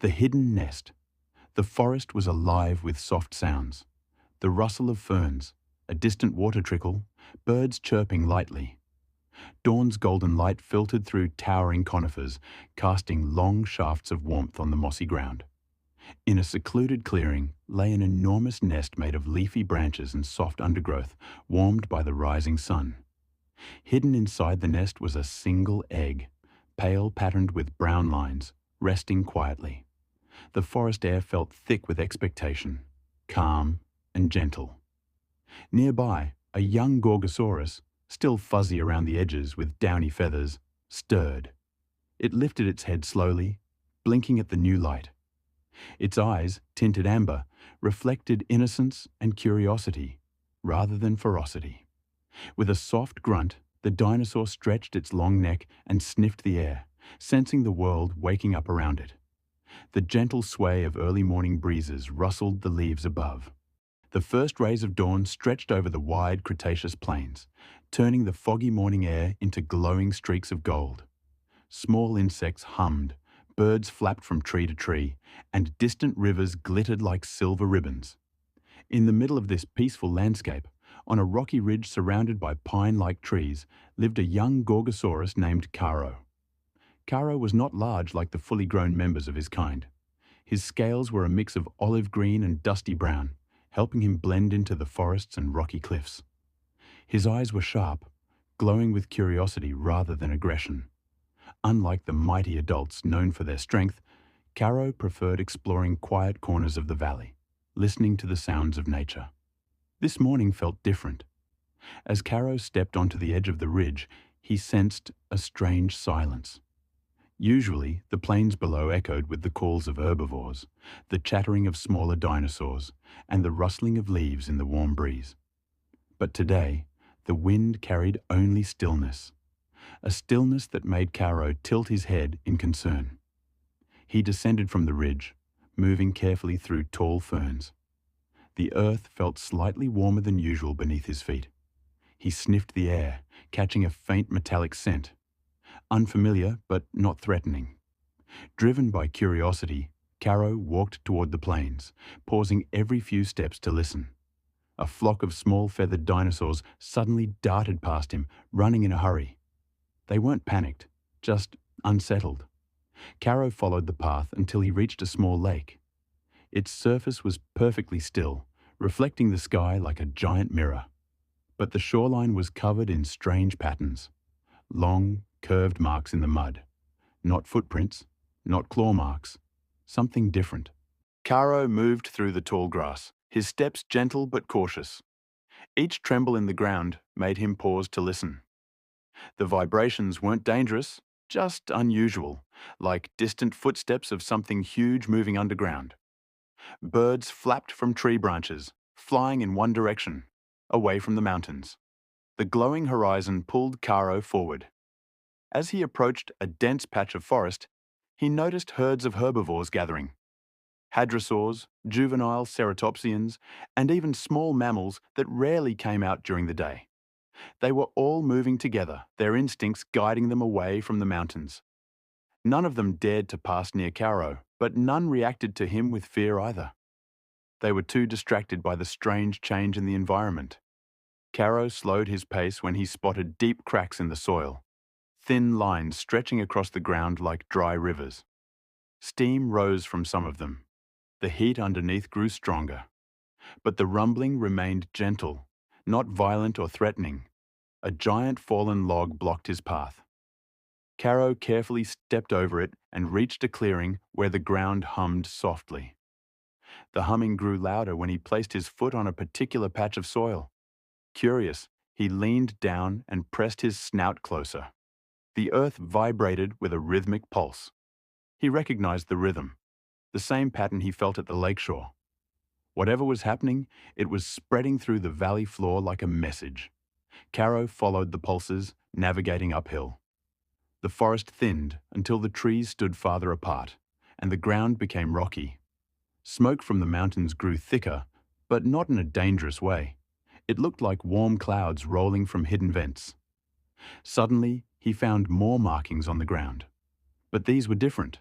The hidden nest. The forest was alive with soft sounds. The rustle of ferns, a distant water trickle, birds chirping lightly. Dawn's golden light filtered through towering conifers, casting long shafts of warmth on the mossy ground. In a secluded clearing lay an enormous nest made of leafy branches and soft undergrowth, warmed by the rising sun. Hidden inside the nest was a single egg, pale patterned with brown lines, resting quietly. The forest air felt thick with expectation, calm and gentle. Nearby, a young Gorgosaurus, still fuzzy around the edges with downy feathers, stirred. It lifted its head slowly, blinking at the new light. Its eyes, tinted amber, reflected innocence and curiosity, rather than ferocity. With a soft grunt, the dinosaur stretched its long neck and sniffed the air, sensing the world waking up around it. The gentle sway of early morning breezes rustled the leaves above. The first rays of dawn stretched over the wide Cretaceous plains, turning the foggy morning air into glowing streaks of gold. Small insects hummed, birds flapped from tree to tree, and distant rivers glittered like silver ribbons. In the middle of this peaceful landscape, on a rocky ridge surrounded by pine-like trees, lived a young Gorgosaurus named Caro. Caro was not large like the fully grown members of his kind. His scales were a mix of olive green and dusty brown, helping him blend into the forests and rocky cliffs. His eyes were sharp, glowing with curiosity rather than aggression. Unlike the mighty adults known for their strength, Caro preferred exploring quiet corners of the valley, listening to the sounds of nature. This morning felt different. As Caro stepped onto the edge of the ridge, he sensed a strange silence. Usually, the plains below echoed with the calls of herbivores, the chattering of smaller dinosaurs, and the rustling of leaves in the warm breeze. But today, the wind carried only stillness, a stillness that made Caro tilt his head in concern. He descended from the ridge, moving carefully through tall ferns. The earth felt slightly warmer than usual beneath his feet. He sniffed the air, catching a faint metallic scent. Unfamiliar, but not threatening. Driven by curiosity, Caro walked toward the plains, pausing every few steps to listen. A flock of small feathered dinosaurs suddenly darted past him, running in a hurry. They weren't panicked, just unsettled. Caro followed the path until he reached a small lake. Its surface was perfectly still, reflecting the sky like a giant mirror. But the shoreline was covered in strange patterns. Long, curved marks in the mud. Not footprints, not claw marks. Something different. Caro moved through the tall grass, his steps gentle but cautious. Each tremble in the ground made him pause to listen. The vibrations weren't dangerous, just unusual, like distant footsteps of something huge moving underground. Birds flapped from tree branches, flying in one direction, away from the mountains. The glowing horizon pulled Caro forward. As he approached a dense patch of forest, he noticed herds of herbivores gathering. Hadrosaurs, juvenile ceratopsians, and even small mammals that rarely came out during the day. They were all moving together, their instincts guiding them away from the mountains. None of them dared to pass near Caro, but none reacted to him with fear either. They were too distracted by the strange change in the environment. Caro slowed his pace when he spotted deep cracks in the soil, thin lines stretching across the ground like dry rivers. Steam rose from some of them. The heat underneath grew stronger. But the rumbling remained gentle, not violent or threatening. A giant fallen log blocked his path. Caro carefully stepped over it and reached a clearing where the ground hummed softly. The humming grew louder when he placed his foot on a particular patch of soil. Curious, he leaned down and pressed his snout closer. The earth vibrated with a rhythmic pulse. He recognized the rhythm, the same pattern he felt at the lakeshore. Whatever was happening, it was spreading through the valley floor like a message. Caro followed the pulses, navigating uphill. The forest thinned until the trees stood farther apart, and the ground became rocky. Smoke from the mountains grew thicker, but not in a dangerous way. It looked like warm clouds rolling from hidden vents. Suddenly, he found more markings on the ground. But these were different.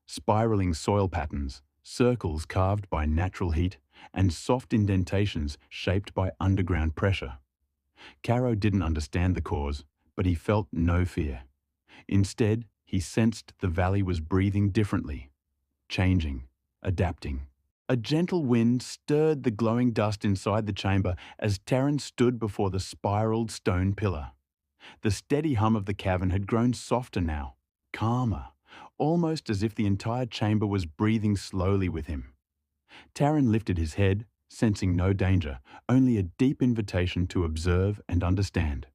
spiraling soil patterns, circles carved by natural heat, and soft indentations shaped by underground pressure. Caro didn't understand the cause, but he felt no fear. Instead, he sensed the valley was breathing differently, changing, adapting. A gentle wind stirred the glowing dust inside the chamber as Terran stood before the spiraled stone pillar. The steady hum of the cavern had grown softer now, calmer, almost as if the entire chamber was breathing slowly with him. Terran lifted his head, sensing no danger, only a deep invitation to observe and understand.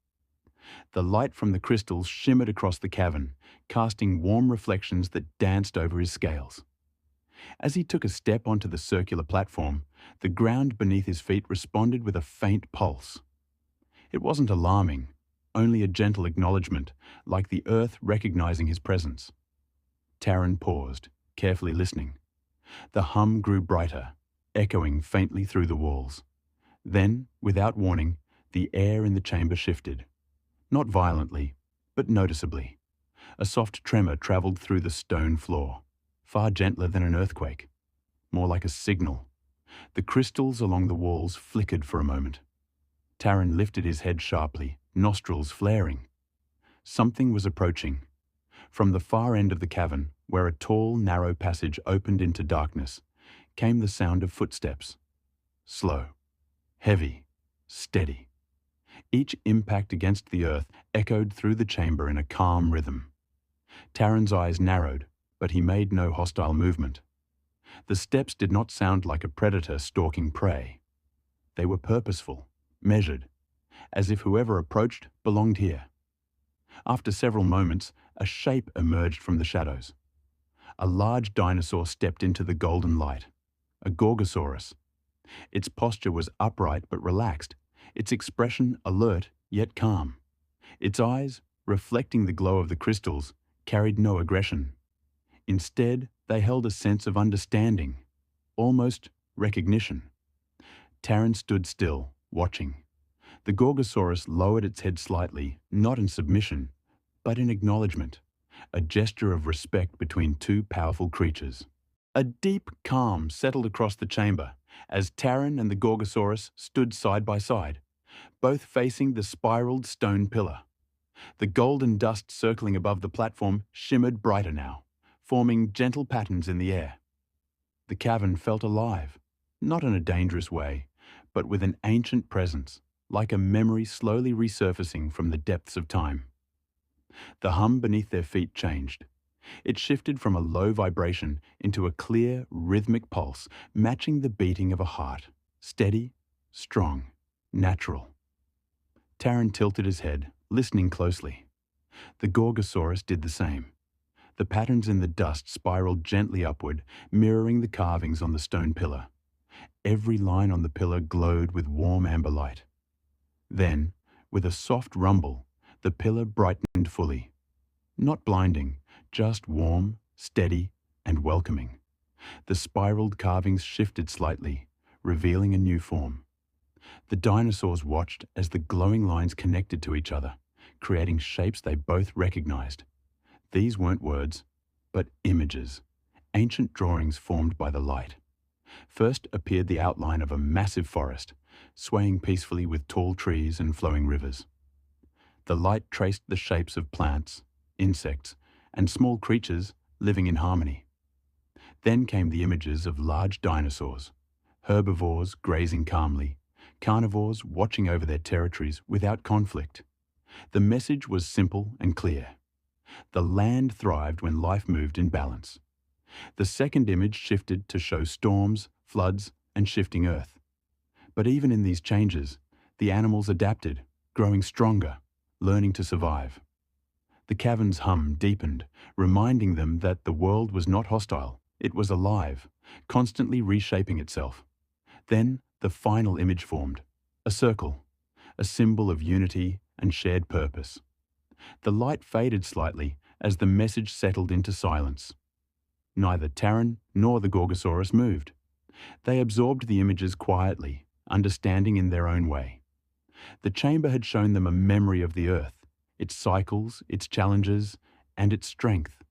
The light from the crystals shimmered across the cavern, casting warm reflections that danced over his scales. As he took a step onto the circular platform, the ground beneath his feet responded with a faint pulse. It wasn't alarming, only a gentle acknowledgement, like the earth recognizing his presence. Terran paused, carefully listening. The hum grew brighter, echoing faintly through the walls. Then, without warning, the air in the chamber shifted. Not violently, but noticeably. A soft tremor traveled through the stone floor, far gentler than an earthquake, more like a signal. The crystals along the walls flickered for a moment. Terran lifted his head sharply, nostrils flaring. Something was approaching. From the far end of the cavern, where a tall, narrow passage opened into darkness, came the sound of footsteps. Slow, heavy, steady. Each impact against the earth echoed through the chamber in a calm rhythm. Terran's eyes narrowed, but he made no hostile movement. The steps did not sound like a predator stalking prey. They were purposeful, measured, as if whoever approached belonged here. After several moments, a shape emerged from the shadows. A large dinosaur stepped into the golden light, a Gorgosaurus. Its posture was upright but relaxed, its expression alert yet calm. Its eyes, reflecting the glow of the crystals, carried no aggression. Instead, they held a sense of understanding, almost recognition. Terran stood still, watching. The Gorgosaurus lowered its head slightly, not in submission, but in acknowledgement, a gesture of respect between two powerful creatures. A deep calm settled across the chamber as Terran and the Gorgosaurus stood side by side, both facing the spiraled stone pillar. The golden dust circling above the platform shimmered brighter now, forming gentle patterns in the air. The cavern felt alive, not in a dangerous way, but with an ancient presence, like a memory slowly resurfacing from the depths of time. The hum beneath their feet changed. It shifted from a low vibration into a clear, rhythmic pulse, matching the beating of a heart, steady, strong, natural. Terran tilted his head, listening closely. The Gorgosaurus did the same. The patterns in the dust spiraled gently upward, mirroring the carvings on the stone pillar. Every line on the pillar glowed with warm amber light. Then, with a soft rumble, the pillar brightened fully. Not blinding, just warm, steady, and welcoming. The spiraled carvings shifted slightly, revealing a new form. The dinosaurs watched as the glowing lines connected to each other, creating shapes they both recognized. These weren't words, but images, ancient drawings formed by the light. First appeared the outline of a massive forest, swaying peacefully with tall trees and flowing rivers. The light traced the shapes of plants, insects, and small creatures living in harmony. Then came the images of large dinosaurs, herbivores grazing calmly, carnivores watching over their territories without conflict. The message was simple and clear. The land thrived when life moved in balance. The second image shifted to show storms, floods, and shifting earth. But even in these changes, the animals adapted, growing stronger, learning to survive. The cavern's hum deepened, reminding them that the world was not hostile. It was alive, constantly reshaping itself. Then the final image formed, a circle, a symbol of unity and shared purpose. The light faded slightly as the message settled into silence. Neither Terran nor the Gorgosaurus moved. They absorbed the images quietly, understanding in their own way. The chamber had shown them a memory of the earth, its cycles, its challenges, and its strength.